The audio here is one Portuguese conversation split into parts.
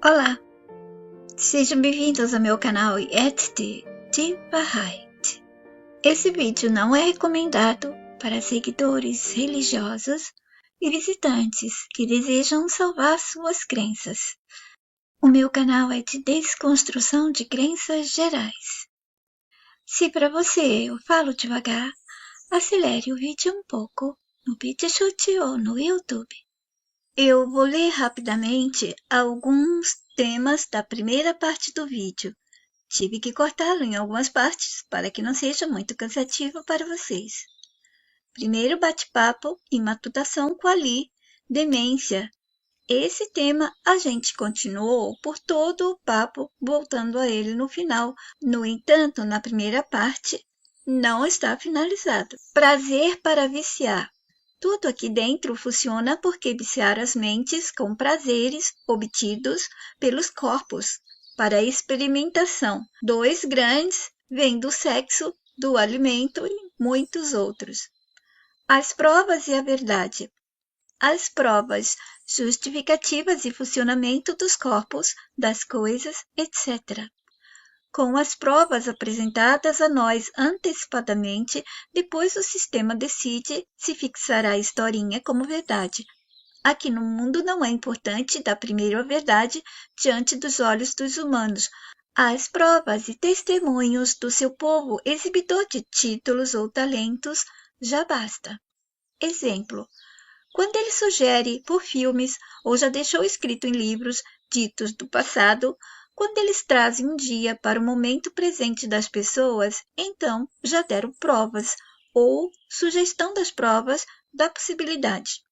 Olá, sejam bem-vindos ao meu canal Yetzti de Bahá'í. Esse vídeo não é recomendado para seguidores religiosos e visitantes que desejam salvar suas crenças. O meu canal é de desconstrução de crenças gerais. Se para você eu falo devagar, acelere o vídeo um pouco no BitChute ou no YouTube. Eu vou ler rapidamente alguns temas da primeira parte do vídeo. Tive que cortá-lo em algumas partes para que não seja muito cansativo para vocês. Primeiro bate-papo e matutação com Ali, demência. Esse tema a gente continuou por todo o papo, voltando a ele no final. No entanto, na primeira parte, não está finalizado. Prazer para viciar. Tudo aqui dentro funciona porque viciar as mentes com prazeres obtidos pelos corpos para experimentação. 2 grandes vêm do sexo, do alimento e muitos outros. As provas e a verdade. As provas justificativas e funcionamento dos corpos, das coisas, etc. Com as provas apresentadas a nós antecipadamente, depois o sistema decide se fixará a historinha como verdade. Aqui no mundo não é importante dar primeiro a verdade diante dos olhos dos humanos. As provas e testemunhos do seu povo exibidor de títulos ou talentos já basta. Exemplo. Quando ele sugere por filmes ou já deixou escrito em livros ditos do passado, quando eles trazem um dia para o momento presente das pessoas, então já deram provas ou sugestão das provas da possibilidade.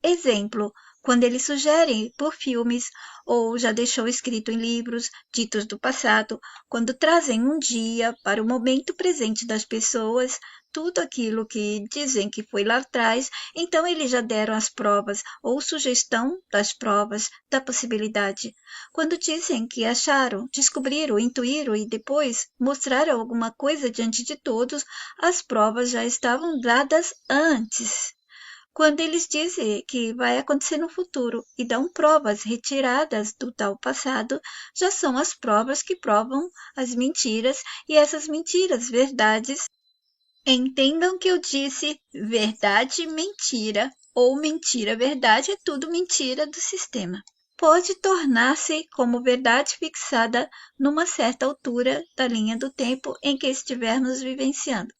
Exemplo, quando eles sugerem por filmes ou já deixou escrito em livros ditos do passado, quando trazem um dia para o momento presente das pessoas, tudo aquilo que dizem que foi lá atrás, então eles já deram as provas ou sugestão das provas da possibilidade. Quando dizem que acharam, descobriram, intuíram e depois mostraram alguma coisa diante de todos, as provas já estavam dadas antes. Quando eles dizem que vai acontecer no futuro e dão provas retiradas do tal passado, já são as provas que provam as mentiras e essas mentiras verdades. Entendam que eu disse verdade, mentira, ou mentira, verdade, é tudo mentira do sistema. Pode tornar-se como verdade fixada numa certa altura da linha do tempo em que estivermos vivenciando.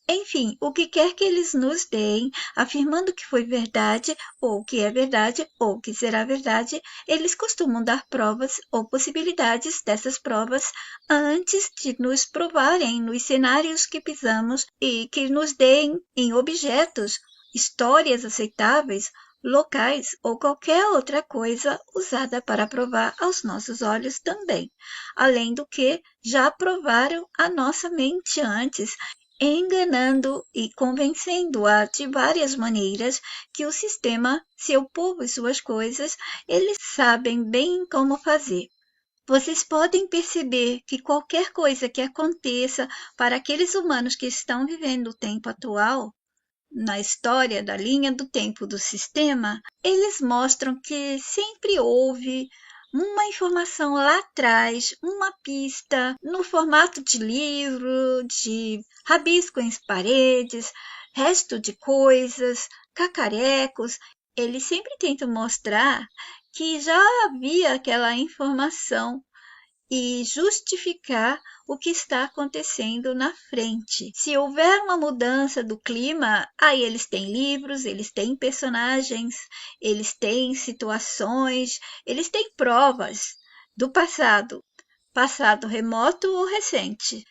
Enfim, o que quer que eles nos deem, afirmando que foi verdade, ou que é verdade, ou que será verdade, eles costumam dar provas ou possibilidades dessas provas antes de nos provarem nos cenários que pisamos e que nos deem em objetos, histórias aceitáveis, locais ou qualquer outra coisa usada para provar aos nossos olhos também. Além do que já provaram a nossa mente antes, enganando e convencendo-a de várias maneiras que o sistema, seu povo e suas coisas, eles sabem bem como fazer. Vocês podem perceber que qualquer coisa que aconteça para aqueles humanos que estão vivendo o tempo atual, na história da linha do tempo do sistema, eles mostram que sempre houve uma informação lá atrás, uma pista, no formato de livro, de rabisco em paredes, resto de coisas, cacarecos. Eles sempre tentam mostrar que já havia aquela informação e justificar o que está acontecendo na frente. Se houver uma mudança do clima, aí eles têm livros, eles têm personagens, eles têm situações, eles têm provas do passado, passado remoto ou recente.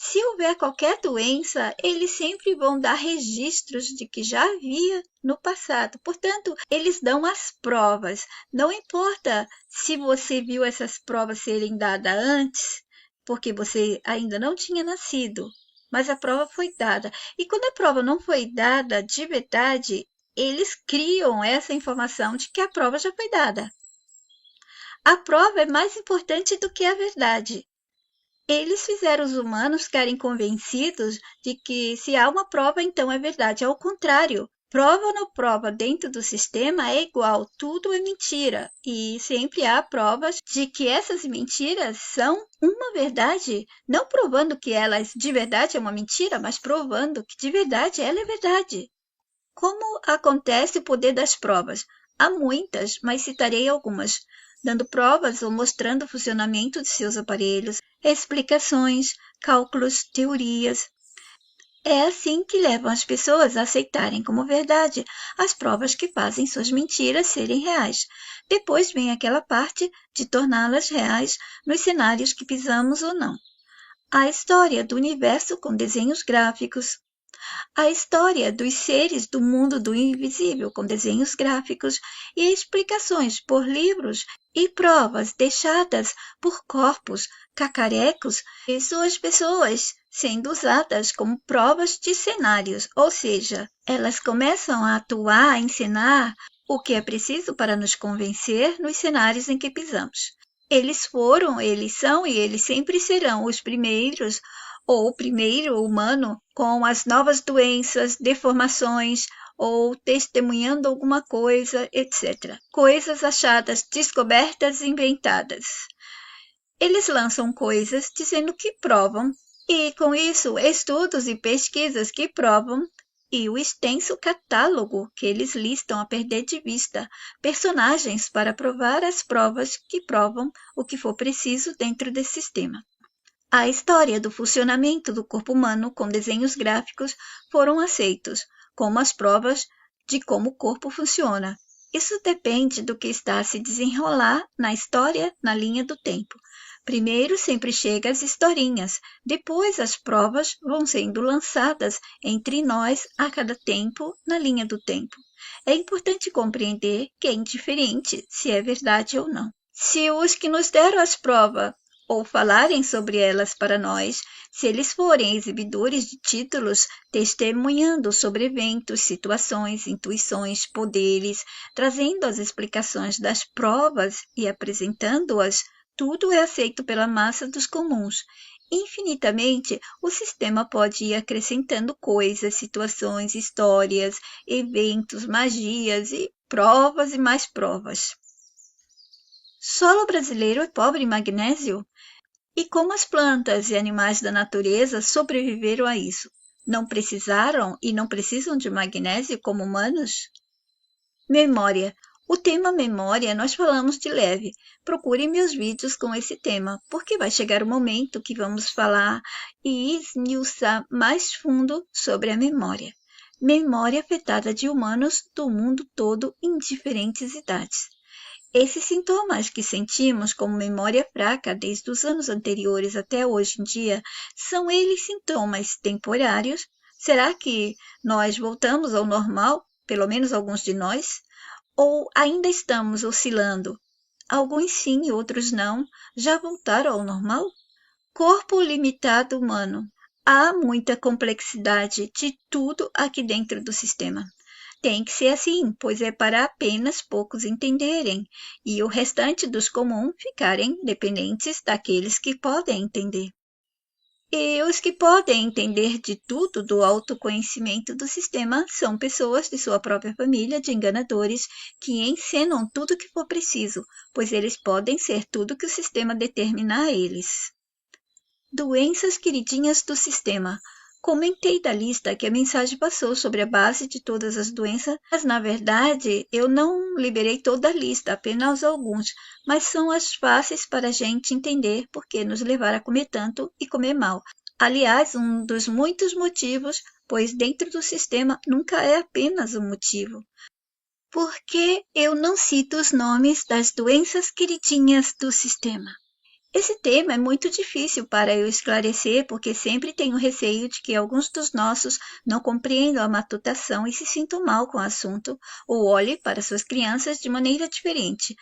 Se houver qualquer doença, eles sempre vão dar registros de que já havia no passado. Portanto, eles dão as provas. Não importa se você viu essas provas serem dadas antes, porque você ainda não tinha nascido, mas a prova foi dada. E quando a prova não foi dada de verdade, eles criam essa informação de que a prova já foi dada. A prova é mais importante do que a verdade. Eles fizeram os humanos ficarem convencidos de que se há uma prova, então é verdade. Ao contrário, Prova ou não prova dentro do sistema é igual, tudo é mentira. E sempre há provas de que essas mentiras são uma verdade, não provando que elas de verdade é uma mentira, mas provando que de verdade ela é verdade. Como acontece o poder das provas? Há muitas, mas citarei algumas, dando provas ou mostrando o funcionamento de seus aparelhos, explicações, cálculos, teorias. É assim que levam as pessoas a aceitarem como verdade as provas que fazem suas mentiras serem reais. Depois vem aquela parte de torná-las reais nos cenários que pisamos ou não. A história do universo com desenhos gráficos, a história dos seres do mundo do invisível com desenhos gráficos e explicações por livros e provas deixadas por corpos cacarecos e suas pessoas, sendo usadas como provas de cenários, ou seja, elas começam a atuar, a ensinar o que é preciso para nos convencer nos cenários em que pisamos. Eles foram, eles são e eles sempre serão os primeiros ou o primeiro humano com as novas doenças, deformações ou testemunhando alguma coisa, etc. Coisas achadas, descobertas, inventadas. Eles lançam coisas dizendo que provam, e com isso, estudos e pesquisas que provam, e o extenso catálogo que eles listam a perder de vista, personagens para provar as provas que provam o que for preciso dentro desse sistema. A história do funcionamento do corpo humano com desenhos gráficos foram aceitos como as provas de como o corpo funciona. Isso depende do que está a se desenrolar na história na linha do tempo. Primeiro sempre chega as historinhas, depois as provas vão sendo lançadas entre nós a cada tempo na linha do tempo. É importante compreender que é indiferente se é verdade ou não. Se os que nos deram as provas ou falarem sobre elas para nós, se eles forem exibidores de títulos, testemunhando sobre eventos, situações, intuições, poderes, trazendo as explicações das provas e apresentando-as, tudo é aceito pela massa dos comuns. Infinitamente, o sistema pode ir acrescentando coisas, situações, histórias, eventos, magias e provas e mais provas. Solo brasileiro é pobre em magnésio? E como as plantas e animais da natureza sobreviveram a isso? Não precisaram e não precisam de magnésio como humanos? Memória. O tema memória nós falamos de leve. Procure meus vídeos com esse tema, porque vai chegar o momento que vamos falar e esmiuçar mais fundo sobre a memória. Memória afetada de humanos do mundo todo em diferentes idades. Esses sintomas que sentimos como memória fraca desde os anos anteriores até hoje em dia, são eles sintomas temporários? Será que nós voltamos ao normal, pelo menos alguns de nós? Ou ainda estamos oscilando? Alguns sim, outros não. Já voltaram ao normal? Corpo limitado humano. Há muita complexidade de tudo aqui dentro do sistema. Tem que ser assim, pois é para apenas poucos entenderem e o restante dos comuns ficarem dependentes daqueles que podem entender. E os que podem entender de tudo do autoconhecimento do sistema são pessoas de sua própria família de enganadores que encenam tudo que for preciso, pois eles podem ser tudo que o sistema determina a eles. Doenças queridinhas do sistema. Comentei da lista que a mensagem passou sobre a base de todas as doenças, mas na verdade eu não liberei toda a lista, apenas alguns, mas são as fáceis para a gente entender por que nos levar a comer tanto e comer mal. Aliás, um dos muitos motivos, pois dentro do sistema nunca é apenas um motivo. Por que eu não cito os nomes das doenças queridinhas do sistema? Esse tema é muito difícil para eu esclarecer porque sempre tenho receio de que alguns dos nossos não compreendam a matutação e se sintam mal com o assunto ou olhem para suas crianças de maneira diferente.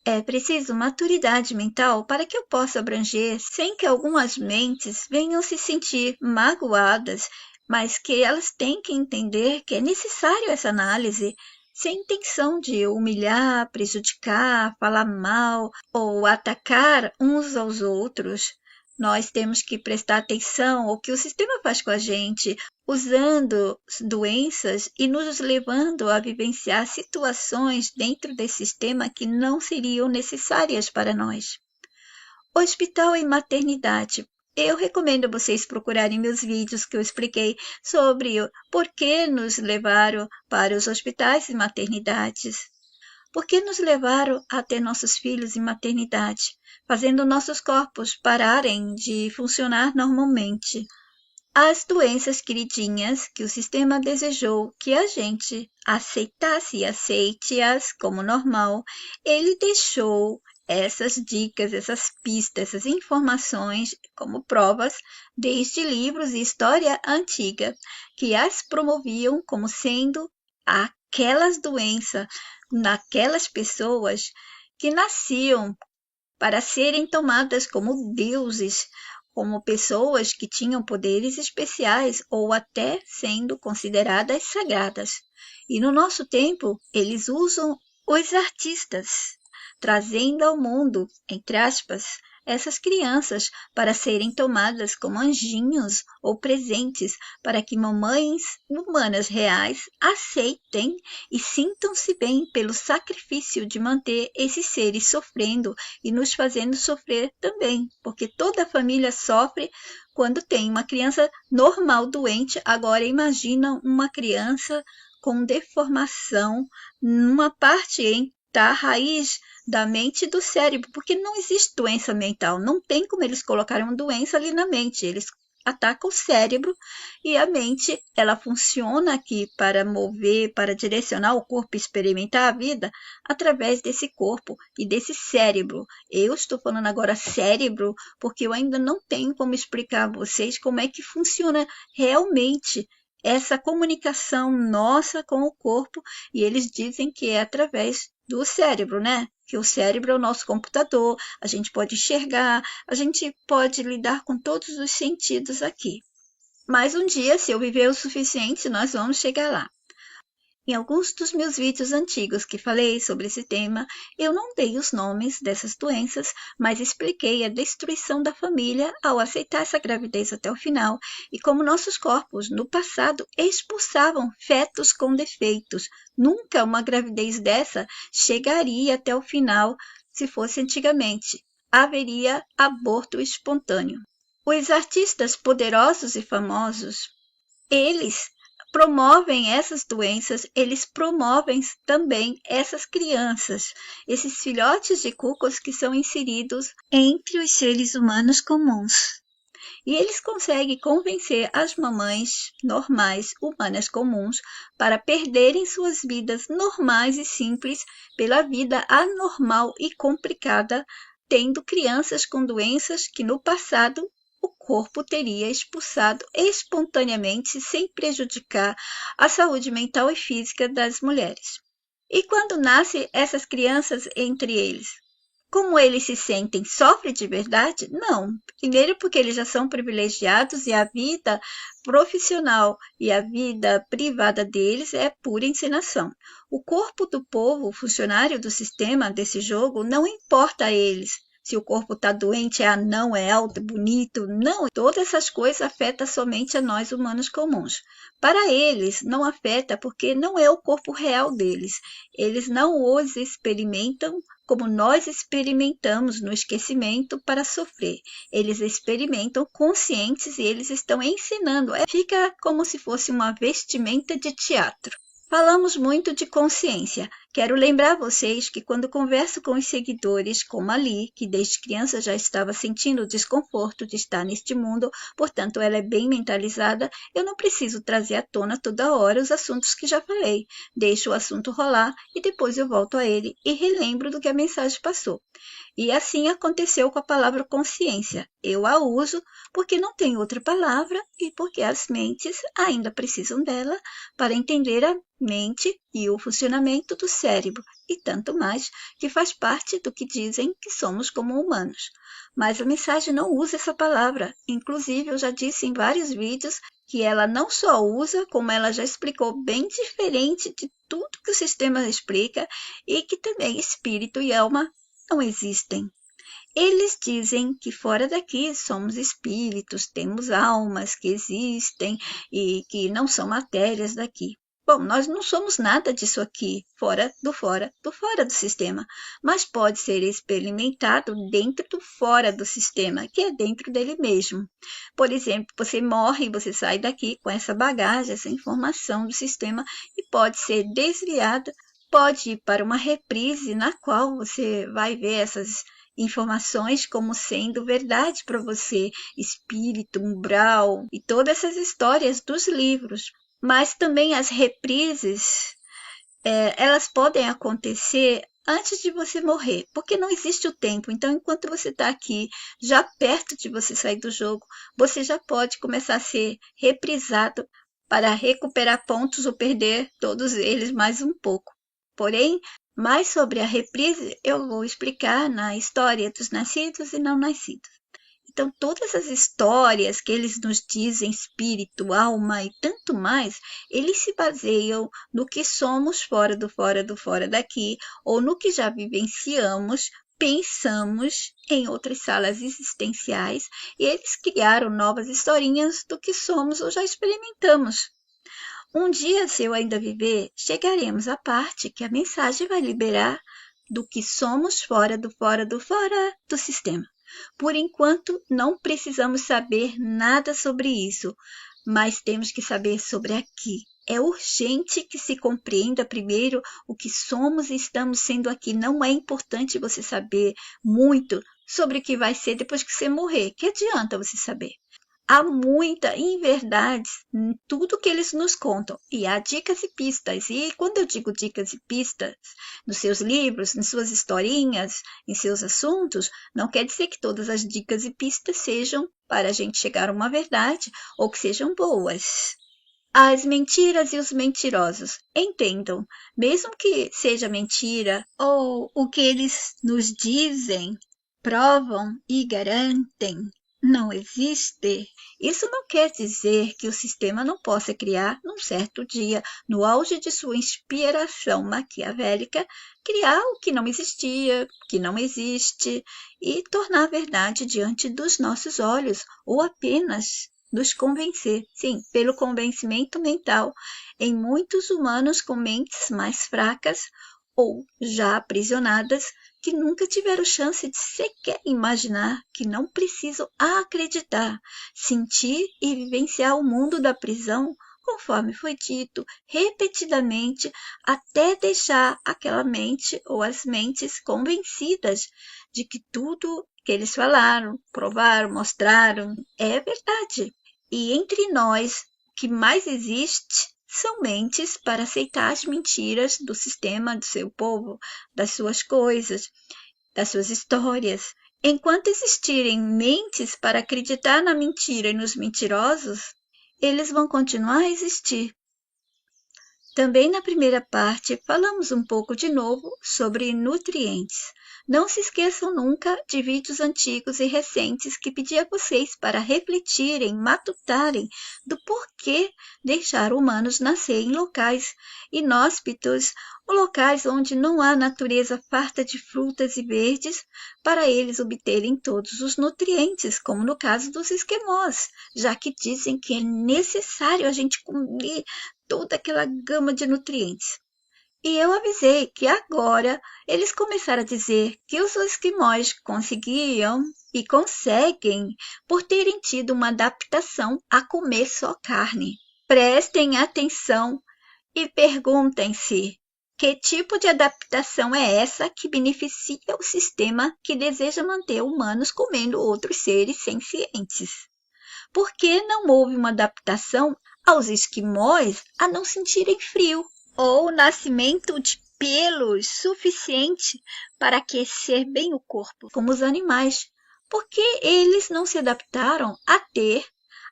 É preciso maturidade mental para que eu possa abranger sem que algumas mentes venham se sentir magoadas, mas que elas têm que entender que é necessário essa análise sem intenção de humilhar, prejudicar, falar mal ou atacar uns aos outros. nós temos que prestar atenção ao que o sistema faz com a gente, usando doenças e nos levando a vivenciar situações dentro desse sistema que não seriam necessárias para nós. Hospital e maternidade. Eu recomendo vocês procurarem meus vídeos que eu expliquei sobre o porquê nos levaram para os hospitais e maternidades. Por que nos levaram a ter nossos filhos em maternidade, fazendo nossos corpos pararem de funcionar normalmente? As doenças queridinhas que o sistema desejou que a gente aceitasse e aceite-as como normal, ele deixou essas dicas, essas pistas, essas informações como provas desde livros e história antiga, que as promoviam como sendo aquelas doenças naquelas pessoas que nasciam para serem tomadas como deuses, como pessoas que tinham poderes especiais ou até sendo consideradas sagradas. E no nosso tempo, eles usam os artistas, trazendo ao mundo, entre aspas, essas crianças para serem tomadas como anjinhos ou presentes para que mamães humanas reais aceitem e sintam-se bem pelo sacrifício de manter esses seres sofrendo e nos fazendo sofrer também, porque toda a família sofre quando tem uma criança normal doente. Agora imagina uma criança com deformação numa parte da raiz da mente e do cérebro, porque não existe doença mental, não tem como eles colocarem uma doença ali na mente, eles atacam o cérebro e a mente, ela funciona aqui para mover, para direcionar o corpo, experimentar a vida através desse corpo e desse cérebro. Eu estou falando agora cérebro, porque eu ainda não tenho como explicar a vocês como é que funciona realmente essa comunicação nossa com o corpo, e eles dizem que é através do cérebro, né? Que o cérebro é o nosso computador, a gente pode enxergar, a gente pode lidar com todos os sentidos aqui. Mas um dia, se eu viver o suficiente, nós vamos chegar lá. Em alguns dos meus vídeos antigos que falei sobre esse tema, eu não dei os nomes dessas doenças, mas expliquei a destruição da família ao aceitar essa gravidez até o final e como nossos corpos, no passado, expulsavam fetos com defeitos. Nunca uma gravidez dessa chegaria até o final se fosse antigamente. Haveria aborto espontâneo. Os artistas poderosos e famosos, eles promovem essas doenças, eles promovem também essas crianças, esses filhotes de cucos que são inseridos entre os seres humanos comuns. E eles conseguem convencer as mamães normais, humanas comuns, para perderem suas vidas normais e simples pela vida anormal e complicada, tendo crianças com doenças que no passado o corpo teria expulsado espontaneamente sem prejudicar a saúde mental e física das mulheres. E quando nascem essas crianças entre eles? Como eles se sentem? Sofrem de verdade? Não. Primeiro porque eles já são privilegiados e a vida profissional e a vida privada deles é pura encenação. O corpo do povo, funcionário do sistema desse jogo, não importa a eles. Se o corpo está doente, é anão, é alto, é bonito. Não, todas essas coisas afetam somente a nós humanos comuns. Para eles, não afeta porque não é o corpo real deles. Eles não os experimentam como nós experimentamos no esquecimento para sofrer. Eles experimentam conscientes e eles estão ensinando. Fica como se fosse uma vestimenta de teatro. Falamos muito de consciência. Quero lembrar vocês que quando converso com os seguidores, como a Li, que desde criança já estava sentindo o desconforto de estar neste mundo, portanto ela é bem mentalizada, eu não preciso trazer à tona toda hora os assuntos que já falei. Deixo o assunto rolar e depois eu volto a ele e relembro do que a mensagem passou. E assim aconteceu com a palavra consciência. Eu a uso porque não tem outra palavra e porque as mentes ainda precisam dela para entender a mente e o funcionamento do cérebro e tanto mais, que faz parte do que dizem que somos como humanos. Mas a mensagem não usa essa palavra. Inclusive, eu já disse em vários vídeos que ela não só usa, como ela já explicou bem diferente de tudo que o sistema explica e que também espírito e alma não existem. Eles dizem que fora daqui somos espíritos, temos almas que existem e que não são matérias daqui. Bom, nós não somos nada disso aqui, fora do sistema, mas pode ser experimentado dentro do fora do sistema, que é dentro dele mesmo. Por exemplo, você morre, você sai daqui com essa bagagem, essa informação do sistema e pode ser desviada, pode ir para uma reprise na qual você vai ver essas informações como sendo verdade para você, espírito, umbral e todas essas histórias dos livros. Mas também as reprises, elas podem acontecer antes de você morrer, porque não existe o tempo. Então, enquanto você está aqui, já perto de você sair do jogo, você já pode começar a ser reprisado para recuperar pontos ou perder todos eles mais um pouco. Porém, mais sobre a reprise eu vou explicar na história dos nascidos e não nascidos. Então, todas as histórias que eles nos dizem, espírito, alma e tanto mais, eles se baseiam no que somos fora daqui, ou no que já vivenciamos, pensamos em outras salas existenciais, e eles criaram novas historinhas do que somos ou já experimentamos. Um dia, se eu ainda viver, chegaremos à parte que a mensagem vai liberar do que somos fora do sistema. Por enquanto, não precisamos saber nada sobre isso, mas temos que saber sobre aqui. É urgente que se compreenda primeiro o que somos e estamos sendo aqui. Não é importante você saber muito sobre o que vai ser depois que você morrer. Que adianta você saber? Há muita inverdade em tudo que eles nos contam, e há dicas e pistas. E quando eu digo dicas e pistas, nos seus livros, em suas historinhas, em seus assuntos, não quer dizer que todas as dicas e pistas sejam para a gente chegar a uma verdade ou que sejam boas. As mentiras e os mentirosos. Entendam, mesmo que seja mentira ou o que eles nos dizem, provam e garantem, não existe. Isso não quer dizer que o sistema não possa criar, num certo dia, no auge de sua inspiração maquiavélica, criar o que não existia, que não existe, e tornar a verdade diante dos nossos olhos, ou apenas nos convencer, sim, pelo convencimento mental, em muitos humanos com mentes mais fracas ou já aprisionadas, que nunca tiveram chance de sequer imaginar, que não precisam acreditar, sentir e vivenciar o mundo da prisão, conforme foi dito repetidamente, até deixar aquela mente ou as mentes convencidas de que tudo que eles falaram, provaram, mostraram é verdade. E entre nós, o que mais existe são mentes para aceitar as mentiras do sistema, do seu povo, das suas coisas, das suas histórias. Enquanto existirem mentes para acreditar na mentira e nos mentirosos, eles vão continuar a existir. Também na primeira parte, falamos um pouco de novo sobre nutrientes. Não se esqueçam nunca de vídeos antigos e recentes que pedi a vocês para refletirem, matutarem do porquê deixar humanos nascer em locais inóspitos, locais onde não há natureza farta de frutas e verdes, para eles obterem todos os nutrientes, como no caso dos esquimós, já que dizem que é necessário a gente comer toda aquela gama de nutrientes. E eu avisei que agora eles começaram a dizer que os esquimós conseguiam e conseguem por terem tido uma adaptação a comer só carne. Prestem atenção e perguntem-se: que tipo de adaptação é essa que beneficia o sistema que deseja manter humanos comendo outros seres sencientes? Por que não houve uma adaptação aos esquimós a não sentirem frio, ou o nascimento de pelos suficiente para aquecer bem o corpo, como os animais? Por que eles não se adaptaram a ter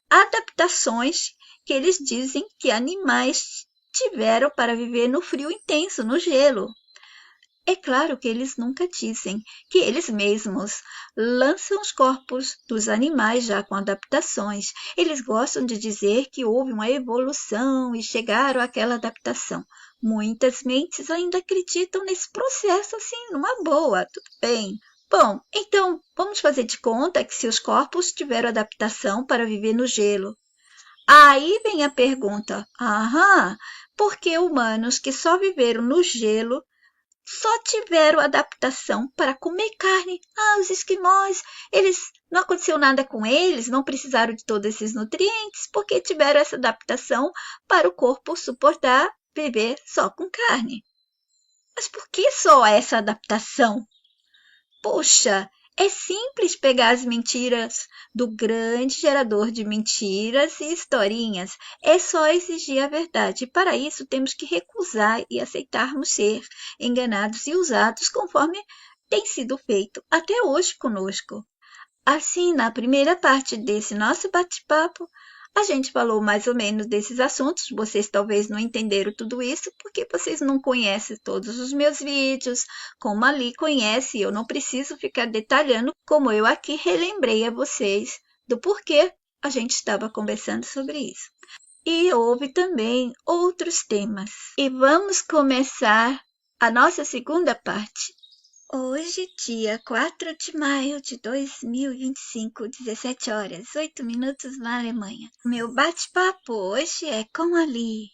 adaptações que eles dizem que animais tiveram para viver no frio intenso, no gelo? É claro que eles nunca dizem que eles mesmos lançam os corpos dos animais já com adaptações. Eles gostam de dizer que houve uma evolução e chegaram àquela adaptação. Muitas mentes ainda acreditam nesse processo assim, numa boa, tudo bem. Bom, então vamos fazer de conta que seus corpos tiveram adaptação para viver no gelo. Aí vem a pergunta: aham, por que humanos que só viveram no gelo só tiveram adaptação para comer carne? Ah, os esquimós, eles não aconteceu nada com eles, não precisaram de todos esses nutrientes, porque tiveram essa adaptação para o corpo suportar viver só com carne. Mas por que só essa adaptação? Poxa, é simples pegar as mentiras do grande gerador de mentiras e historinhas. É só exigir a verdade. Para isso, temos que recusar e aceitarmos ser enganados e usados conforme tem sido feito até hoje conosco. Assim, na primeira parte desse nosso bate-papo, a gente falou mais ou menos desses assuntos. Vocês talvez não entenderam tudo isso porque vocês não conhecem todos os meus vídeos, como a Li conhece, e eu não preciso ficar detalhando como eu aqui relembrei a vocês do porquê a gente estava conversando sobre isso. E houve também outros temas. E vamos começar a nossa segunda parte. Hoje, dia 4 de maio de 2025, 17 horas, 8 minutos na Alemanha. Meu bate-papo hoje é com a Li.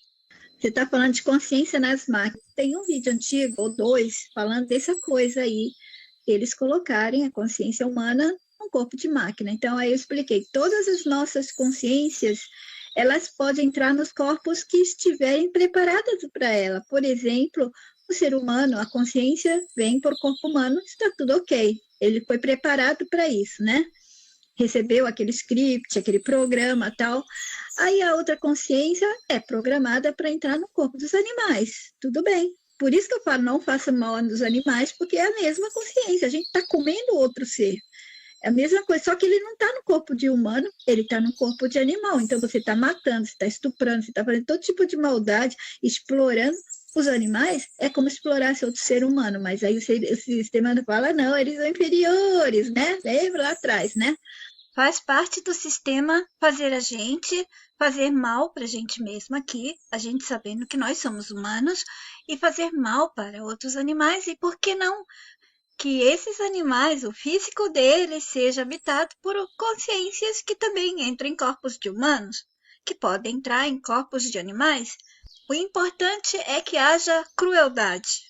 Você está falando de consciência nas máquinas. Tem um vídeo antigo, ou dois, falando dessa coisa aí, eles colocarem a consciência humana num corpo de máquina. Então, aí eu expliquei, todas as nossas consciências, elas podem entrar nos corpos que estiverem preparadas para ela. Por exemplo, o ser humano, a consciência vem por corpo humano, está tudo ok. Ele foi preparado para isso, né? Recebeu aquele script, aquele programa tal. Aí a outra consciência é programada para entrar no corpo dos animais. Tudo bem. Por isso que eu falo, não faça mal nos animais, porque é a mesma consciência. A gente está comendo outro ser. É a mesma coisa, só que ele não está no corpo de humano, ele está no corpo de animal. Então você está matando, você está estuprando, você está fazendo todo tipo de maldade, explorando os animais, é como explorasse outro ser humano. Mas aí o sistema fala, não, eles são inferiores, né? Lembra lá atrás, né? Faz parte do sistema fazer a gente fazer mal para a gente mesmo aqui, a gente sabendo que nós somos humanos, e fazer mal para outros animais, e por que não que esses animais, o físico deles, seja habitado por consciências que também entram em corpos de humanos, que podem entrar em corpos de animais. O importante é que haja crueldade.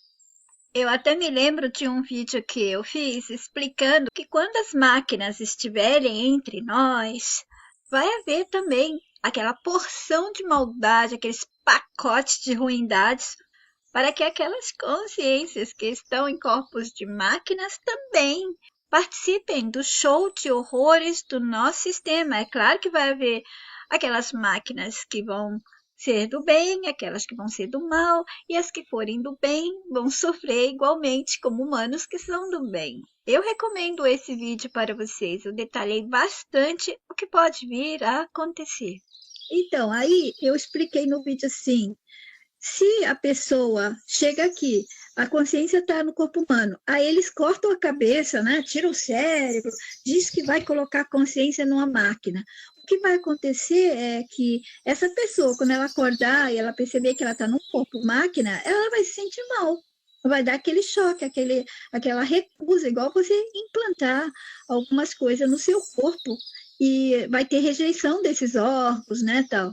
Eu até me lembro de um vídeo que eu fiz explicando que quando as máquinas estiverem entre nós, vai haver também aquela porção de maldade, aqueles pacotes de ruindades, para que aquelas consciências que estão em corpos de máquinas também participem do show de horrores do nosso sistema. É claro que vai haver aquelas máquinas que vão ser do bem, aquelas que vão ser do mal, e as que forem do bem vão sofrer igualmente como humanos que são do bem. Eu recomendo esse vídeo para vocês, eu detalhei bastante o que pode vir a acontecer. Então, aí eu expliquei no vídeo assim, se a pessoa chega aqui, a consciência está no corpo humano, aí eles cortam a cabeça, né? Tiram o cérebro, diz que vai colocar a consciência numa máquina. O que vai acontecer é que essa pessoa, quando ela acordar e ela perceber que ela está num corpo máquina, ela vai se sentir mal. Vai dar aquele choque, aquela recusa, igual você implantar algumas coisas no seu corpo e vai ter rejeição desses órgãos, né, tal.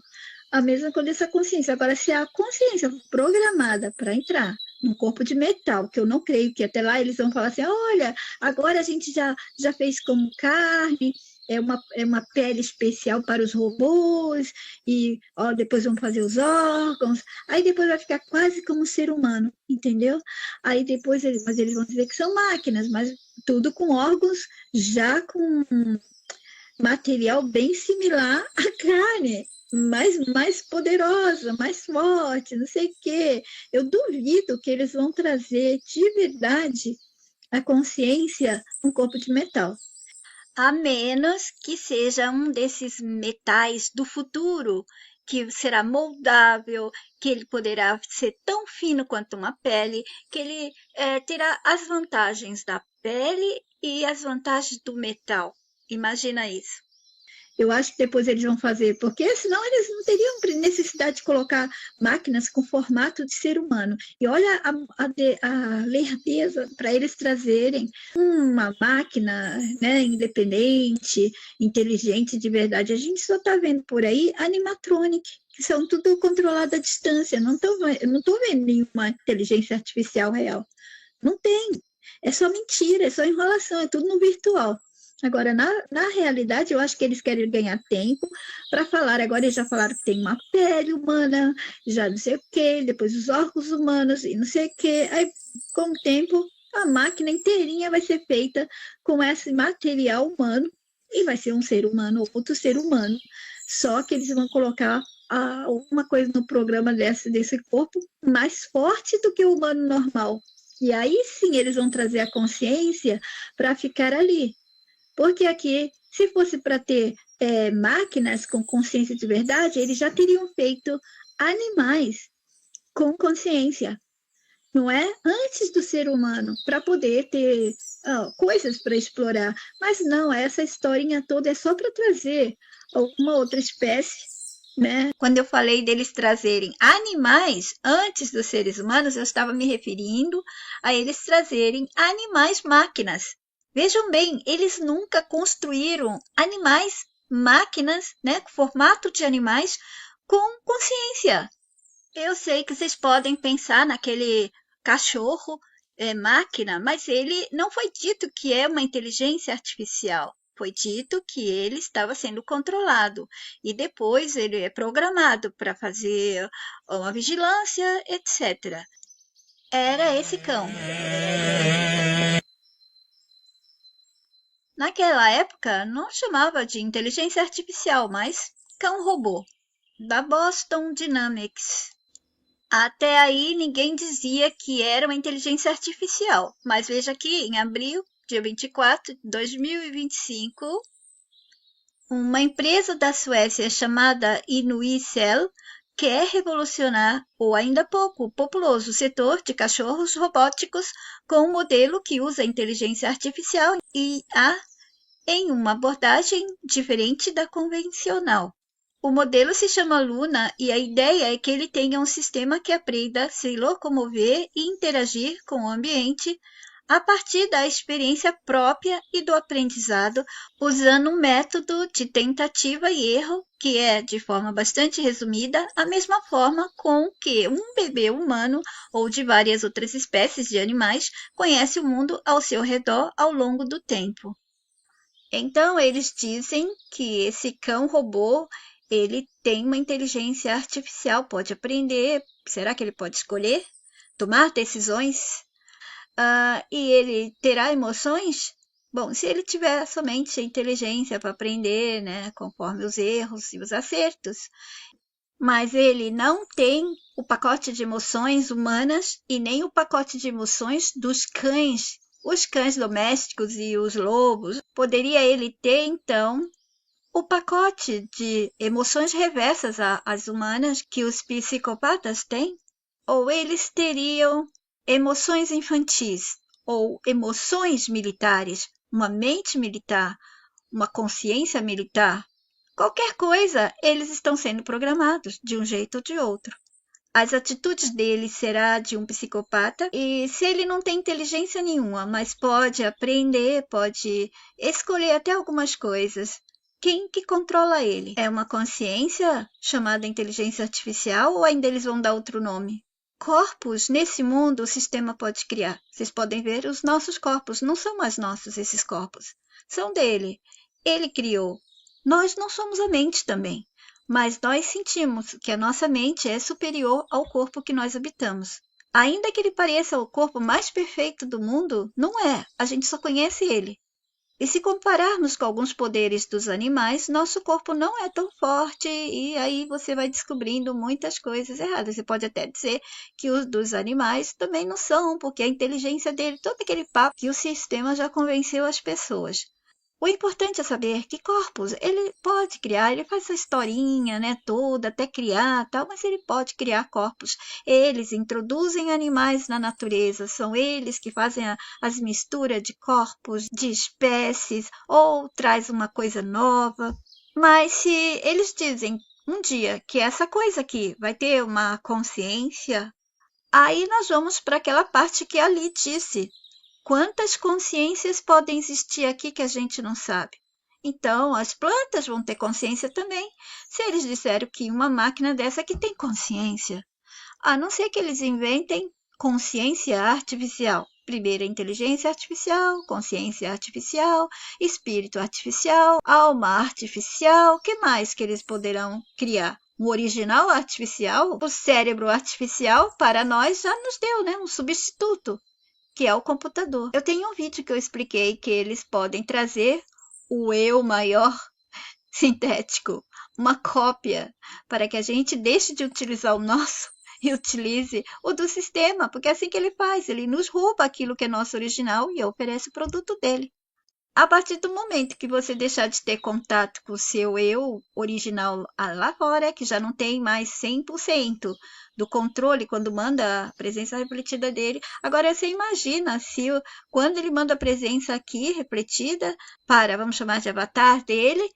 A mesma coisa dessa consciência. Agora, se a consciência for programada para entrar num corpo de metal, que eu não creio que até lá eles vão falar assim, olha, agora a gente já fez como carne, é uma pele especial para os robôs, e ó, depois vão fazer os órgãos, aí depois vai ficar quase como um ser humano, entendeu? Aí depois mas eles vão dizer que são máquinas, mas tudo com órgãos já com material bem similar à carne, mais poderosa, mais forte, não sei o quê. Eu duvido que eles vão trazer de verdade a consciência num corpo de metal. A menos que seja um desses metais do futuro, que será moldável, que ele poderá ser tão fino quanto uma pele, que ele terá as vantagens da pele e as vantagens do metal. Imagina isso. Eu acho que depois eles vão fazer, porque senão eles não teriam necessidade de colocar máquinas com formato de ser humano. E olha a lerdeza para eles trazerem uma máquina, né, independente, inteligente de verdade. A gente só está vendo por aí animatronic, que são tudo controlado à distância. Não estou vendo nenhuma inteligência artificial real. Não tem. É só mentira, é só enrolação, é tudo no virtual. Agora, na realidade, eu acho que eles querem ganhar tempo para falar. Agora, eles já falaram que tem uma pele humana, já não sei o quê, depois os órgãos humanos e não sei o quê. Aí, com o tempo, a máquina inteirinha vai ser feita com esse material humano e vai ser um ser humano, outro ser humano. Só que eles vão colocar alguma coisa no programa desse corpo mais forte do que o humano normal. E aí sim eles vão trazer a consciência para ficar ali. Porque aqui, se fosse para ter máquinas com consciência de verdade, eles já teriam feito animais com consciência, não é? Antes do ser humano, para poder ter coisas para explorar. Mas não, essa historinha toda é só para trazer uma outra espécie, né? Quando eu falei deles trazerem animais antes dos seres humanos, eu estava me referindo a eles trazerem animais máquinas. Vejam bem, eles nunca construíram animais, máquinas, né, com formato de animais, com consciência. Eu sei que vocês podem pensar naquele cachorro máquina, mas ele não foi dito que é uma inteligência artificial. Foi dito que ele estava sendo controlado e depois ele é programado para fazer uma vigilância, etc. Era esse cão. Naquela época, não chamava de inteligência artificial, mas cão-robô, da Boston Dynamics. Até aí, ninguém dizia que era uma inteligência artificial, mas veja aqui, em abril, dia 24 de 2025, uma empresa da Suécia chamada Inuicel quer revolucionar o ainda pouco populoso setor de cachorros robóticos com um modelo que usa inteligência artificial IA em uma abordagem diferente da convencional. O modelo se chama Luna e a ideia é que ele tenha um sistema que aprenda a se locomover e interagir com o ambiente a partir da experiência própria e do aprendizado, usando um método de tentativa e erro, que é, de forma bastante resumida, a mesma forma com que um bebê humano ou de várias outras espécies de animais conhece o mundo ao seu redor ao longo do tempo. Então, eles dizem que esse cão-robô ele tem uma inteligência artificial, pode aprender. Será que ele pode escolher? Tomar decisões? E ele terá emoções? Bom, se ele tiver somente a inteligência para aprender, né, conforme os erros e os acertos, mas ele não tem o pacote de emoções humanas e nem o pacote de emoções dos cães, os cães domésticos e os lobos. Poderia ele ter, então, o pacote de emoções reversas às humanas que os psicopatas têm? Ou eles teriam emoções infantis ou emoções militares, uma mente militar, uma consciência militar? Qualquer coisa, eles estão sendo programados de um jeito ou de outro. As atitudes dele será de um psicopata e se ele não tem inteligência nenhuma, mas pode aprender, pode escolher até algumas coisas, quem que controla ele? É uma consciência chamada inteligência artificial ou ainda eles vão dar outro nome? Corpos, nesse mundo, o sistema pode criar. Vocês podem ver, os nossos corpos não são mais nossos, esses corpos. São dele. Ele criou. Nós não somos a mente também, mas nós sentimos que a nossa mente é superior ao corpo que nós habitamos. Ainda que ele pareça o corpo mais perfeito do mundo, não é. A gente só conhece ele. E se compararmos com alguns poderes dos animais, nosso corpo não é tão forte e aí você vai descobrindo muitas coisas erradas. Você pode até dizer que os dos animais também não são, porque a inteligência dele, todo aquele papo que o sistema já convenceu as pessoas. O importante é saber que corpos ele pode criar, ele faz essa historinha, né, toda, até criar, tal, mas ele pode criar corpos. Eles introduzem animais na natureza, são eles que fazem as misturas de corpos, de espécies, ou traz uma coisa nova. Mas se eles dizem um dia que essa coisa aqui vai ter uma consciência, aí nós vamos para aquela parte que ali disse. Quantas consciências podem existir aqui que a gente não sabe? Então, as plantas vão ter consciência também, se eles disseram que uma máquina dessa que tem consciência. A não ser que eles inventem consciência artificial. Primeiro, inteligência artificial, consciência artificial, espírito artificial, alma artificial. O que mais que eles poderão criar? Um original artificial, o cérebro artificial, para nós já nos deu, né? Um substituto, que é o computador. Eu tenho um vídeo que eu expliquei que eles podem trazer o eu maior sintético, uma cópia, para que a gente deixe de utilizar o nosso e utilize o do sistema, porque é assim que ele faz, ele nos rouba aquilo que é nosso original e oferece o produto dele. A partir do momento que você deixar de ter contato com o seu eu original lá fora, que já não tem mais 100% do controle quando manda a presença refletida dele. Agora você imagina se quando ele manda a presença aqui refletida para, vamos chamar de avatar dele,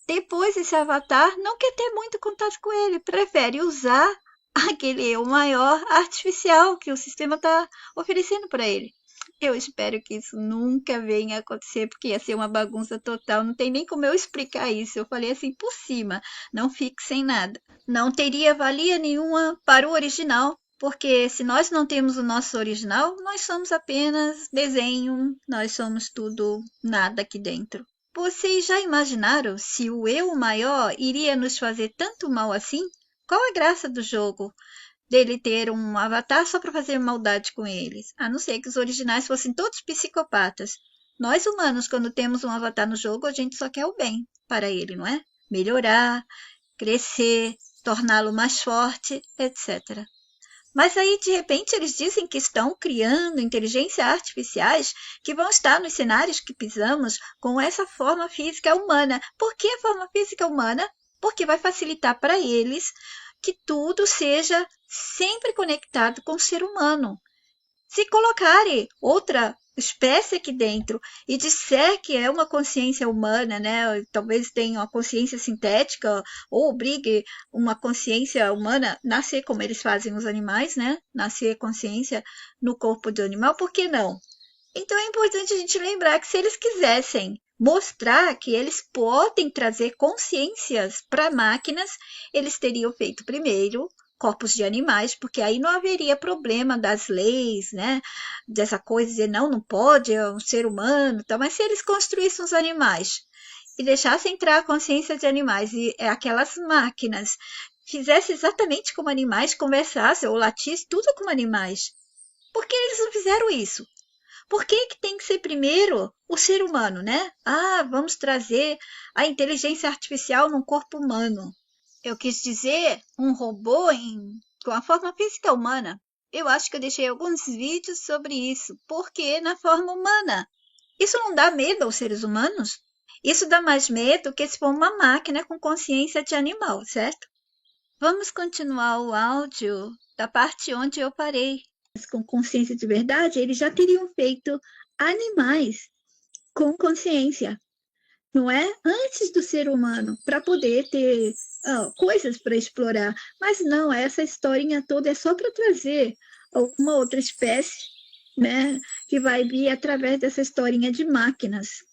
depois esse avatar não quer ter muito contato com ele, prefere usar aquele eu maior artificial que o sistema está oferecendo para ele. Eu espero que isso nunca venha a acontecer, porque ia ser uma bagunça total. Não tem nem como eu explicar isso. Eu falei assim por cima, não fique sem nada. Não teria valia nenhuma para o original, porque se nós não temos o nosso original, nós somos apenas desenho, nós somos tudo nada aqui dentro. Vocês já imaginaram se o eu maior iria nos fazer tanto mal assim? Qual a graça do jogo? Dele ter um avatar só para fazer maldade com eles, a não ser que os originais fossem todos psicopatas. Nós humanos, quando temos um avatar no jogo, a gente só quer o bem para ele, não é? Melhorar, crescer, torná-lo mais forte, etc. Mas aí, de repente, eles dizem que estão criando inteligências artificiais que vão estar nos cenários que pisamos com essa forma física humana. Por que a forma física humana? Porque vai facilitar para eles que tudo seja sempre conectado com o ser humano. Se colocarem outra espécie aqui dentro e disser que é uma consciência humana, né? Talvez tenha uma consciência sintética ou obrigue uma consciência humana a nascer como eles fazem os animais, né? Nascer consciência no corpo do animal, por que não? Então é importante a gente lembrar que se eles quisessem mostrar que eles podem trazer consciências para máquinas, eles teriam feito primeiro corpos de animais, porque aí não haveria problema das leis, né? Dessa coisa de dizer não, não pode, é um ser humano, tá? Mas se eles construíssem os animais e deixassem entrar a consciência de animais e aquelas máquinas fizessem exatamente como animais, conversassem ou latissem, tudo como animais. Por que eles não fizeram isso? Por que que tem que ser primeiro o ser humano, né? Ah, vamos trazer a inteligência artificial num corpo humano. Eu quis dizer um robô com a forma física humana. Eu acho que eu deixei alguns vídeos sobre isso. Por que na forma humana? Isso não dá medo aos seres humanos? Isso dá mais medo que se for uma máquina com consciência de animal, certo? Vamos continuar o áudio da parte onde eu parei. Com consciência de verdade, eles já teriam feito animais com consciência, não é? Antes do ser humano, para poder ter coisas para explorar. Mas não, essa historinha toda é só para trazer alguma outra espécie, né? Que vai vir através dessa historinha de máquinas.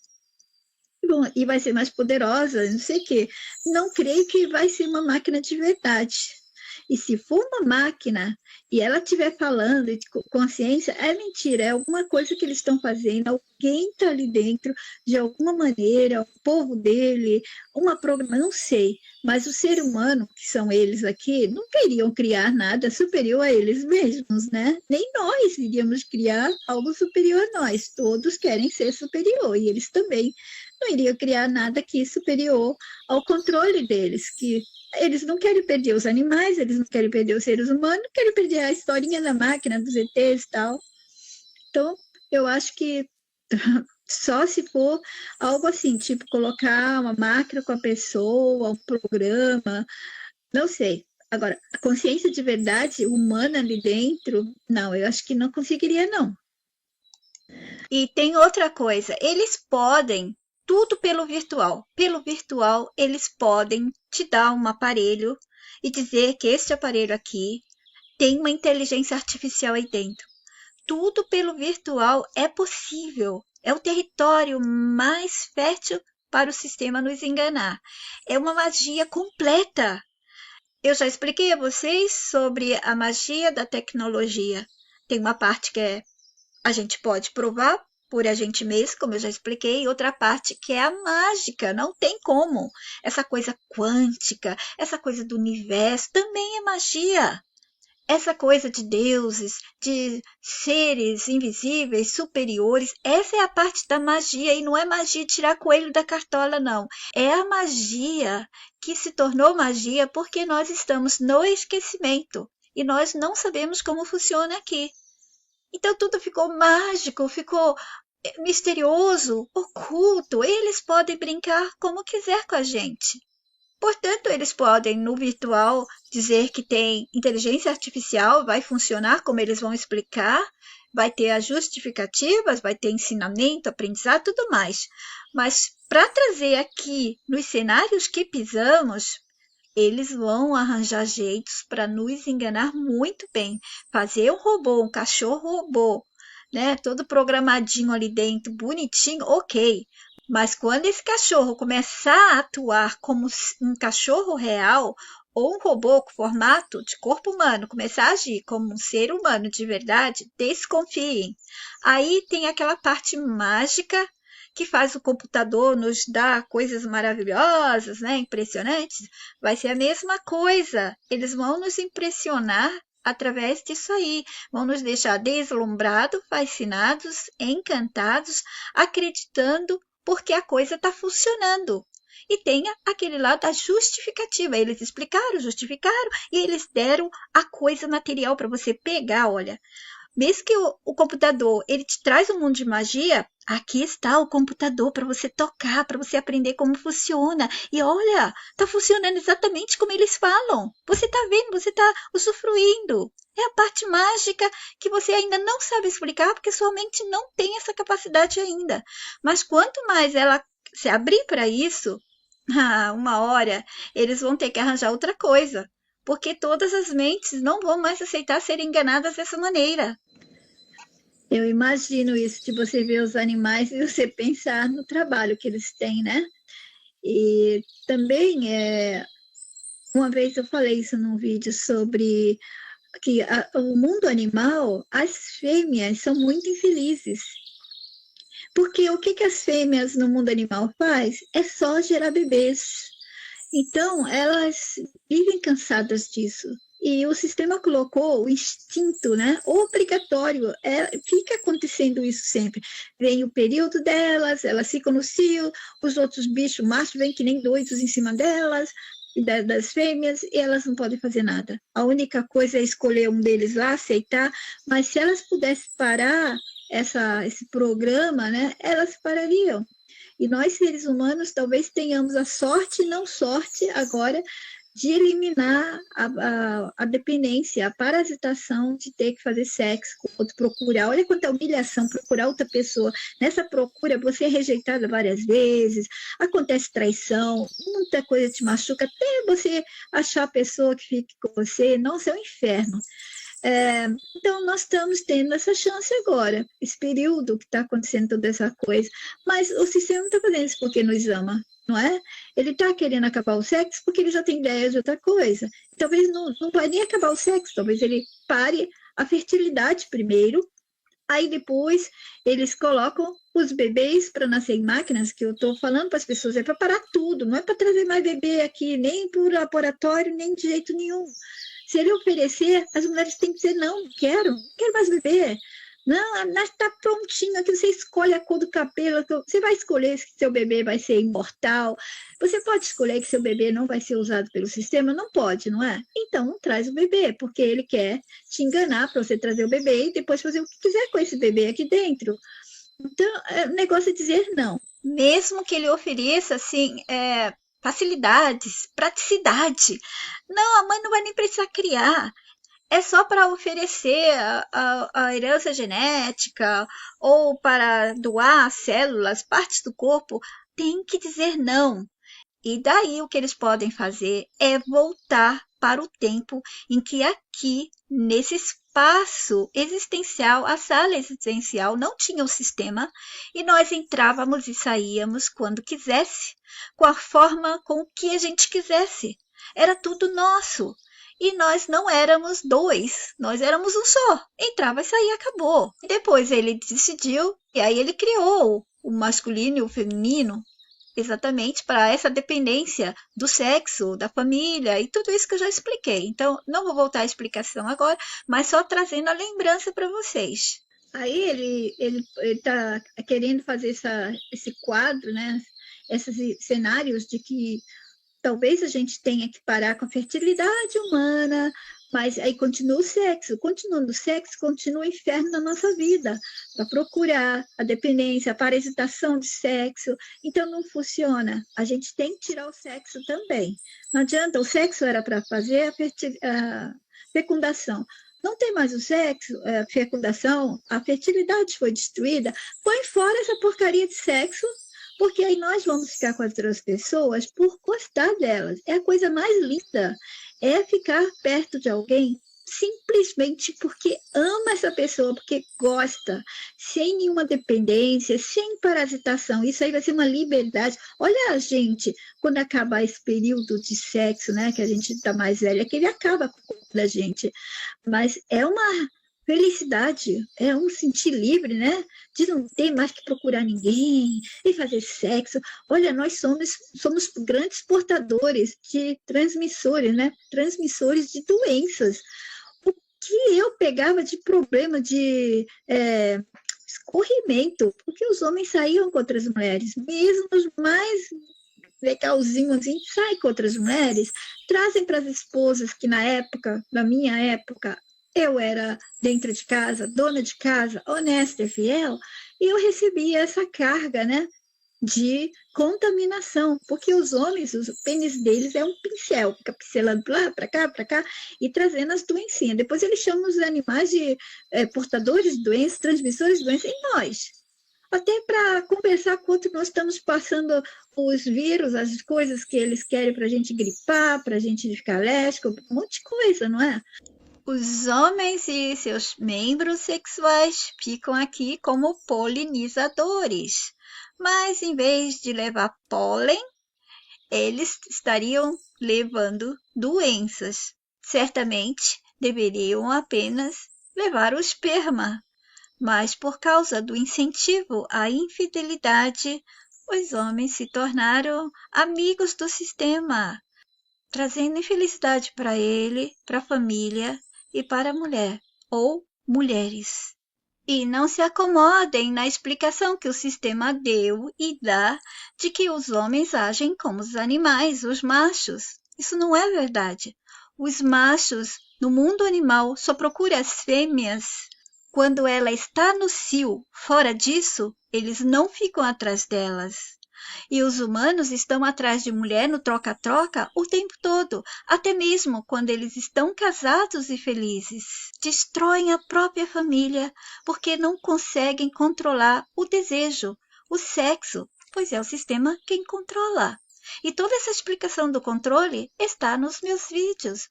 Bom, e vai ser mais poderosa, não sei o quê. Não creio que vai ser uma máquina de verdade. E se for uma máquina e ela estiver falando de consciência, é mentira, é alguma coisa que eles estão fazendo, alguém está ali dentro, de alguma maneira, o povo dele, uma programa, não sei. Mas o ser humano, que são eles aqui, não queriam criar nada superior a eles mesmos, né? Nem nós iríamos criar algo superior a nós. Todos querem ser superior, e eles também não iriam criar nada aqui superior ao controle deles, que eles não querem perder os animais, eles não querem perder os seres humanos, não querem perder a historinha da máquina, dos ETs e tal. Então, eu acho que só se for algo assim, tipo colocar uma máquina com a pessoa, um programa, não sei. Agora, a consciência de verdade humana ali dentro, não, eu acho que não conseguiria, não. E tem outra coisa, eles podem tudo pelo virtual. Pelo virtual, eles podem te dar um aparelho e dizer que este aparelho aqui tem uma inteligência artificial aí dentro. Tudo pelo virtual é possível. É o território mais fértil para o sistema nos enganar. É uma magia completa. Eu já expliquei a vocês sobre a magia da tecnologia. Tem uma parte que a gente pode provar por a gente mesmo, como eu já expliquei, e outra parte que é a mágica, não tem como. Essa coisa quântica, essa coisa do universo também é magia. Essa coisa de deuses, de seres invisíveis, superiores, essa é a parte da magia, e não é magia de tirar coelho da cartola, não. É a magia que se tornou magia porque nós estamos no esquecimento e nós não sabemos como funciona aqui. Então tudo ficou mágico, ficou misterioso, oculto. Eles podem brincar como quiser com a gente. Portanto, eles podem, no virtual, dizer que tem inteligência artificial, vai funcionar como eles vão explicar, vai ter as justificativas, vai ter ensinamento, aprendizado, tudo mais. Mas para trazer aqui nos cenários que pisamos, eles vão arranjar jeitos para nos enganar muito bem. Fazer um robô, um cachorro robô, né? Todo programadinho ali dentro, bonitinho, ok. Mas quando esse cachorro começar a atuar como um cachorro real, ou um robô com formato de corpo humano, começar a agir como um ser humano de verdade, desconfiem. Aí tem aquela parte mágica que faz o computador nos dar coisas maravilhosas, né, impressionantes. Vai ser a mesma coisa. Eles vão nos impressionar através disso aí. Vão nos deixar deslumbrados, fascinados, encantados, acreditando porque a coisa está funcionando. E tem aquele lado da justificativa. Eles explicaram, justificaram e eles deram a coisa material para você pegar. Olha, mesmo que o computador ele te traz um mundo de magia, aqui está o computador para você tocar, para você aprender como funciona. E olha, está funcionando exatamente como eles falam. Você está vendo, você está usufruindo. É a parte mágica que você ainda não sabe explicar, porque sua mente não tem essa capacidade ainda. Mas quanto mais ela se abrir para isso, uma hora eles vão ter que arranjar outra coisa. Porque todas as mentes não vão mais aceitar ser enganadas dessa maneira. Eu imagino isso, de você ver os animais e você pensar no trabalho que eles têm, né? E também, uma vez eu falei isso num vídeo sobre que o mundo animal, as fêmeas são muito infelizes. Porque o que as fêmeas no mundo animal faz é só gerar bebês. Então, elas vivem cansadas disso. E o sistema colocou o instinto, né, obrigatório, fica acontecendo isso sempre. Vem o período delas, elas ficam no cio, os outros bichos machos vêm que nem doidos em cima delas, das fêmeas, e elas não podem fazer nada. A única coisa é escolher um deles lá, aceitar, mas se elas pudessem parar esse programa, né, elas parariam. E nós, seres humanos, talvez tenhamos a sorte e não sorte agora de eliminar a dependência, a parasitação de ter que fazer sexo com outro, procurar. Olha quanta humilhação procurar outra pessoa. Nessa procura, você é rejeitada várias vezes, acontece traição, muita coisa te machuca, até você achar a pessoa que fique com você. Nossa, é um inferno. Então, nós estamos tendo essa chance agora, esse período que está acontecendo toda essa coisa, mas o sistema não está fazendo isso porque nos ama, não é? Ele está querendo acabar o sexo porque ele já tem ideia de outra coisa. Talvez não vai nem acabar o sexo, talvez ele pare a fertilidade primeiro, aí depois eles colocam os bebês para nascer em máquinas, que eu estou falando para as pessoas, é para parar tudo, não é para trazer mais bebê aqui, nem para o laboratório, nem de jeito nenhum. Se ele oferecer, as mulheres têm que dizer, não quero mais bebê. Não, está prontinho, aqui você escolhe a cor do cabelo, você vai escolher se seu bebê vai ser imortal, você pode escolher que seu bebê não vai ser usado pelo sistema? Não pode, não é? Então não traz o bebê, porque ele quer te enganar para você trazer o bebê e depois fazer o que quiser com esse bebê aqui dentro. Então, o negócio é dizer não. Mesmo que ele ofereça, assim, facilidades, praticidade. Não, a mãe não vai nem precisar criar. é só para oferecer a herança genética ou para doar células, partes do corpo, tem que dizer não. E daí o que eles podem fazer é voltar para o tempo em que aqui, nesse espaço existencial, a sala existencial não tinha o sistema e nós entrávamos e saíamos quando quisesse, com a forma com que a gente quisesse. Era tudo nosso. E nós não éramos dois, nós éramos um só. Entrava e saía, acabou. E depois ele decidiu, e aí ele criou o masculino e o feminino, exatamente para essa dependência do sexo, da família e tudo isso que eu já expliquei. Então, não vou voltar à explicação agora, mas só trazendo a lembrança para vocês. Aí ele está querendo fazer esse quadro, né? Esses cenários de que talvez a gente tenha que parar com a fertilidade humana, mas aí continua o sexo. Continuando o sexo, continua o inferno na nossa vida, para procurar a dependência, a parasitação de sexo. Então não funciona. A gente tem que tirar o sexo também. Não adianta, o sexo era para fazer a fecundação. Não tem mais o sexo, a fecundação, a fertilidade foi destruída. Põe fora essa porcaria de sexo, porque aí nós vamos ficar com as outras pessoas por gostar delas. É a coisa mais linda, é ficar perto de alguém simplesmente porque ama essa pessoa, porque gosta, sem nenhuma dependência, sem parasitação. Isso aí vai ser uma liberdade. Olha a gente, quando acabar esse período de sexo, né, que a gente está mais velha, que ele acaba com o corpo da gente, mas é uma felicidade, é um sentir livre, né? De não ter mais que procurar ninguém e fazer sexo. Olha, nós somos grandes portadores de transmissores, né? Transmissores de doenças. O que eu pegava de problema de escorrimento, porque os homens saíam com outras mulheres, mesmo os mais legalzinhos, assim, saem com outras mulheres, trazem para as esposas que na época, na minha época, eu era dentro de casa, dona de casa, honesta e fiel, e eu recebia essa carga, né, de contaminação, porque os homens, os pênis deles é um pincel, fica pincelando para cá, e trazendo as doencinhas. Depois eles chamam os animais de portadores de doenças, transmissores de doenças, e nós? Até para conversar quanto nós estamos passando os vírus, as coisas que eles querem para a gente gripar, para a gente ficar alérgico, um monte de coisa, não é? Os homens e seus membros sexuais ficam aqui como polinizadores, mas em vez de levar pólen, eles estariam levando doenças. Certamente deveriam apenas levar o esperma, mas por causa do incentivo à infidelidade, os homens se tornaram amigos do sistema, trazendo infelicidade para ele, para a família e para a mulher ou mulheres. E não se acomodem na explicação que o sistema deu e dá de que os homens agem como os animais, os machos. Isso não é verdade. Os machos no mundo animal só procuram as fêmeas quando ela está no cio. Fora disso, eles não ficam atrás delas. E os humanos estão atrás de mulher no troca-troca o tempo todo, até mesmo quando eles estão casados e felizes. Destroem a própria família porque não conseguem controlar o desejo, o sexo, pois é o sistema quem controla. E toda essa explicação do controle está nos meus vídeos,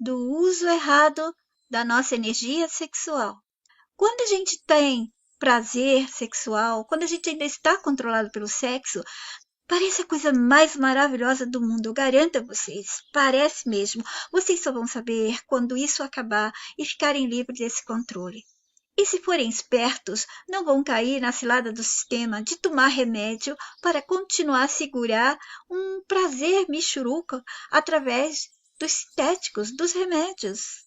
do uso errado da nossa energia sexual. Quando a gente tem prazer sexual, quando a gente ainda está controlado pelo sexo, parece a coisa mais maravilhosa do mundo, eu garanto a vocês. Parece mesmo. Vocês só vão saber quando isso acabar e ficarem livres desse controle. E se forem espertos, não vão cair na cilada do sistema de tomar remédio para continuar a segurar um prazer michuruca através dos sintéticos, dos remédios.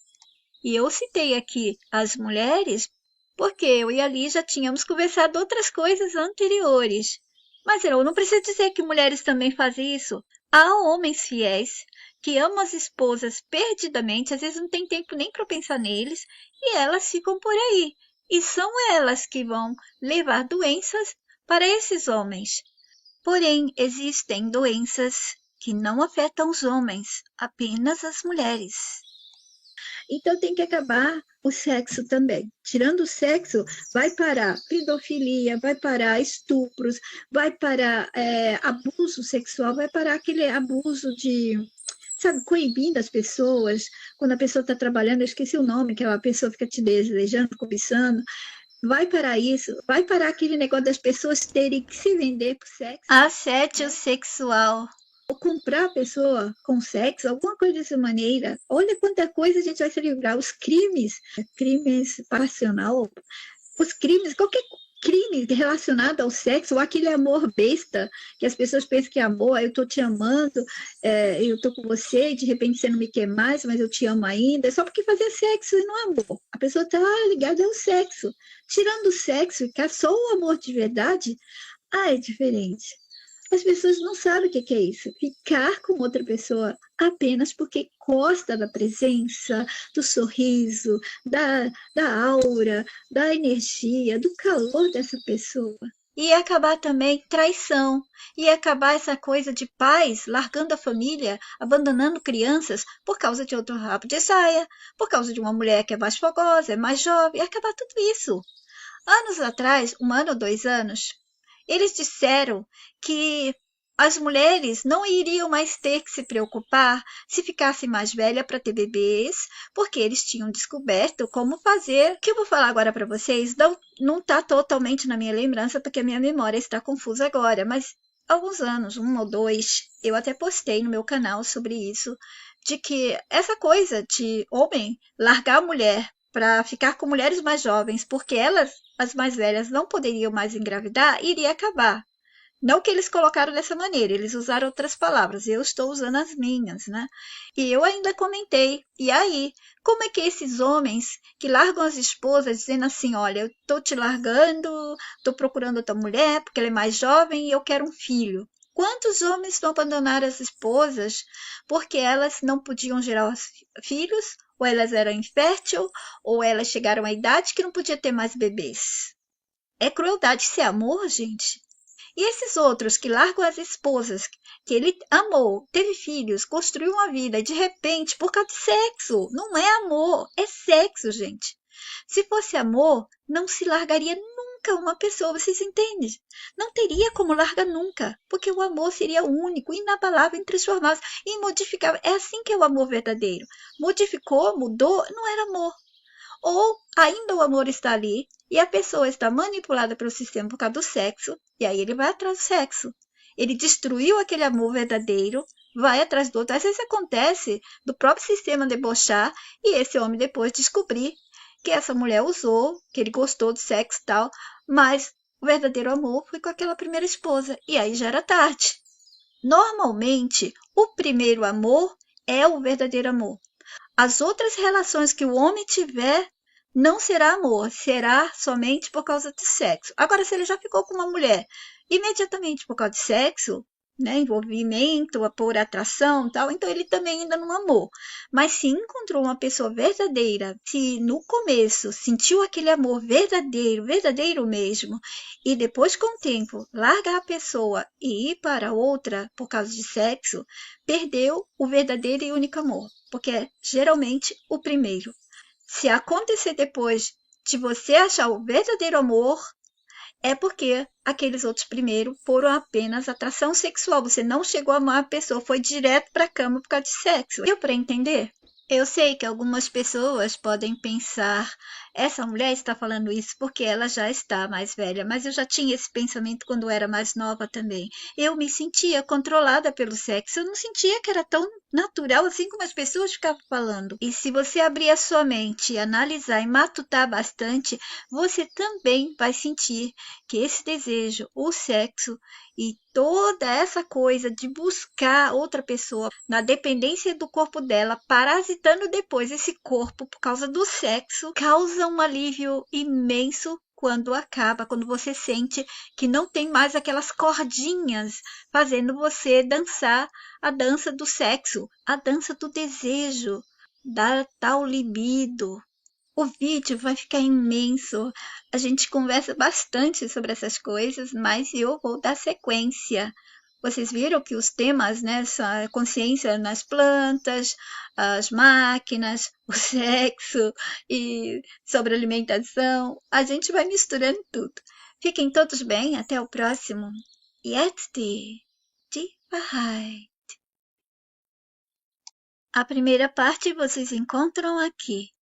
E eu citei aqui as mulheres porque eu e a Li já tínhamos conversado outras coisas anteriores. Mas eu não preciso dizer que mulheres também fazem isso. Há homens fiéis que amam as esposas perdidamente, às vezes não tem tempo nem para pensar neles, e elas ficam por aí. E são elas que vão levar doenças para esses homens. Porém, existem doenças que não afetam os homens, apenas as mulheres. Então tem que acabar o sexo também. Tirando o sexo, vai parar pedofilia, vai parar estupros, vai parar abuso sexual, vai parar aquele abuso de, sabe, coibindo as pessoas. Quando a pessoa está trabalhando, eu esqueci o nome, que a pessoa fica te desejando, cobiçando. Vai parar isso, vai parar aquele negócio das pessoas terem que se vender por sexo. Assédio sexual. Ou comprar a pessoa com sexo, alguma coisa dessa maneira. Olha quanta coisa a gente vai se livrar. Os crimes passional, os crimes, qualquer crime relacionado ao sexo, ou aquele amor besta, que as pessoas pensam que é amor, eu tô te amando, eu tô com você, e de repente você não me quer mais, mas eu te amo ainda, é só porque fazer sexo e não é amor. A pessoa tá ligada ao sexo. Tirando o sexo, ficar só o amor de verdade, é diferente. As pessoas não sabem o que é isso. Ficar com outra pessoa apenas porque gosta da presença, do sorriso, da aura, da energia, do calor dessa pessoa. E acabar também traição, e acabar essa coisa de pais largando a família, abandonando crianças por causa de outro rabo de saia, por causa de uma mulher que é mais fogosa, é mais jovem, e acabar tudo isso. Anos atrás, 1 ano ou 2 anos, eles disseram que as mulheres não iriam mais ter que se preocupar se ficassem mais velha para ter bebês, porque eles tinham descoberto como fazer. O que eu vou falar agora para vocês não está totalmente na minha lembrança, porque a minha memória está confusa agora, mas há alguns anos, 1 ou 2, eu até postei no meu canal sobre isso, de que essa coisa de homem largar a mulher para ficar com mulheres mais jovens, porque elas, as mais velhas, não poderiam mais engravidar, iria acabar. Não que eles colocaram dessa maneira, eles usaram outras palavras, eu estou usando as minhas, né? E eu ainda comentei, e aí, como é que esses homens que largam as esposas dizendo assim, olha, eu estou te largando, estou procurando outra mulher porque ela é mais jovem e eu quero um filho. Quantos homens não abandonaram as esposas porque elas não podiam gerar filhos, ou elas eram inférteis, ou elas chegaram à idade que não podia ter mais bebês? É crueldade, isso é amor, gente? E esses outros que largam as esposas que ele amou, teve filhos, construiu uma vida e de repente, por causa de sexo, não é amor, é sexo, gente. Se fosse amor, não se largaria nunca uma pessoa, vocês entendem? Não teria como largar nunca, porque o amor seria único, inabalável, intransformável, imodificável. É assim que é o amor verdadeiro. Modificou, mudou, não era amor. Ou ainda o amor está ali e a pessoa está manipulada pelo sistema por causa do sexo, e aí ele vai atrás do sexo. Ele destruiu aquele amor verdadeiro, vai atrás do outro. Às vezes acontece do próprio sistema debochar e esse homem depois descobrir que essa mulher usou, que ele gostou do sexo e tal, mas o verdadeiro amor foi com aquela primeira esposa, e aí já era tarde. Normalmente, o primeiro amor é o verdadeiro amor. As outras relações que o homem tiver não será amor, será somente por causa de sexo. Agora, se ele já ficou com uma mulher imediatamente por causa de sexo, né, envolvimento, por atração, tal, então ele também ainda não amou. Mas se encontrou uma pessoa verdadeira, se no começo sentiu aquele amor verdadeiro, verdadeiro mesmo, e depois com o tempo larga a pessoa e ir para outra por causa de sexo, perdeu o verdadeiro e único amor, porque é geralmente o primeiro. Se acontecer depois de você achar o verdadeiro amor, é porque aqueles outros primeiro foram apenas atração sexual. Você não chegou a amar a pessoa, foi direto para a cama por causa de sexo. Deu para entender? Eu sei que algumas pessoas podem pensar, essa mulher está falando isso porque ela já está mais velha, mas eu já tinha esse pensamento quando eu era mais nova também. Eu me sentia controlada pelo sexo, eu não sentia que era tão natural assim como as pessoas ficavam falando. E se você abrir a sua mente, analisar e matutar bastante, você também vai sentir que esse desejo, o sexo e toda essa coisa de buscar outra pessoa na dependência do corpo dela, parasitando depois esse corpo por causa do sexo, causa um alívio imenso quando acaba, quando você sente que não tem mais aquelas cordinhas fazendo você dançar a dança do sexo, a dança do desejo, da tal libido. O vídeo vai ficar imenso. A gente conversa bastante sobre essas coisas, mas eu vou dar sequência. Vocês viram que os temas, né, são a consciência nas plantas, as máquinas, o sexo e sobre alimentação. A gente vai misturando tudo. Fiquem todos bem, até o próximo. Jetzt die Wahrheit. A primeira parte vocês encontram aqui.